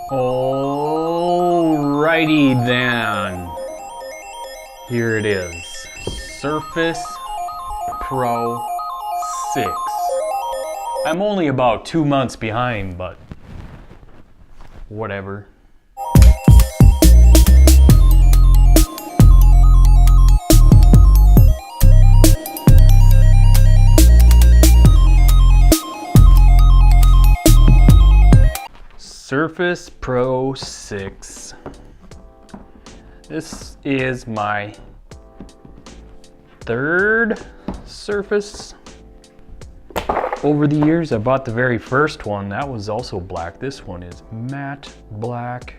Alrighty then. Here it is. Surface Pro 6. I'm only about 2 months behind, but whatever. Surface Pro 6. This is my third Surface. Over the years, I bought the very first one. That was also black. This one is matte black.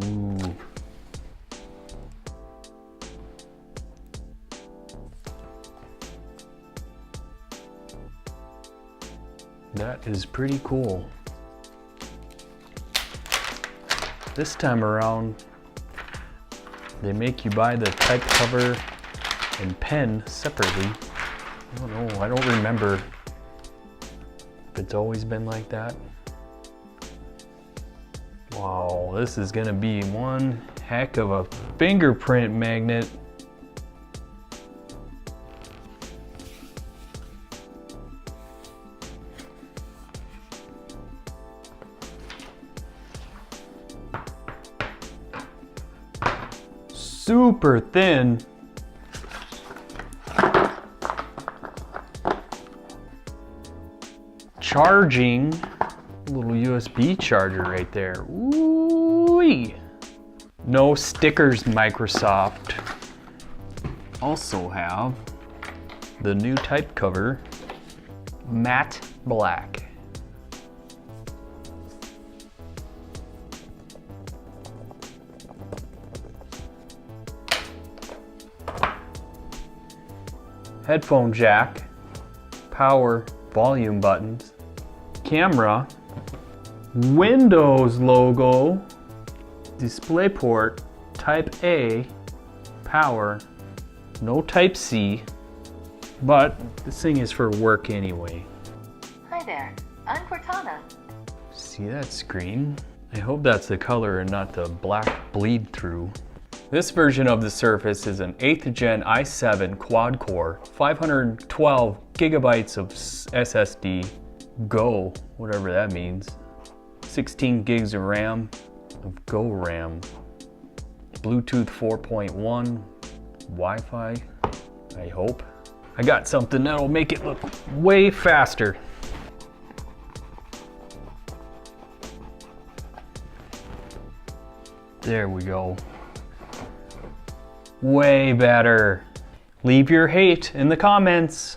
Ooh. That is pretty cool. This time around, they make you buy the type cover and pen separately. I don't know, I don't remember if it's always been like that. Wow, this is gonna be one heck of a fingerprint magnet. Super thin. Charging, little USB charger right there. Ooh-wee. No stickers, Microsoft. Also have the new type cover, matte black. Headphone jack, power, volume buttons, camera, Windows logo, display port, type A, power, no type C, but this thing is for work anyway. Hi there, I'm Cortana. See that screen? I hope that's the color and not the black bleed through. This version of the Surface is an 8th gen i7 quad core, 512 gigabytes of SSD, Go, whatever that means, 16 gigs of RAM, of Go RAM, Bluetooth 4.1, Wi-Fi, I hope. I got something that'll make it look way faster. There we go. Way better. Leave your hate in the comments.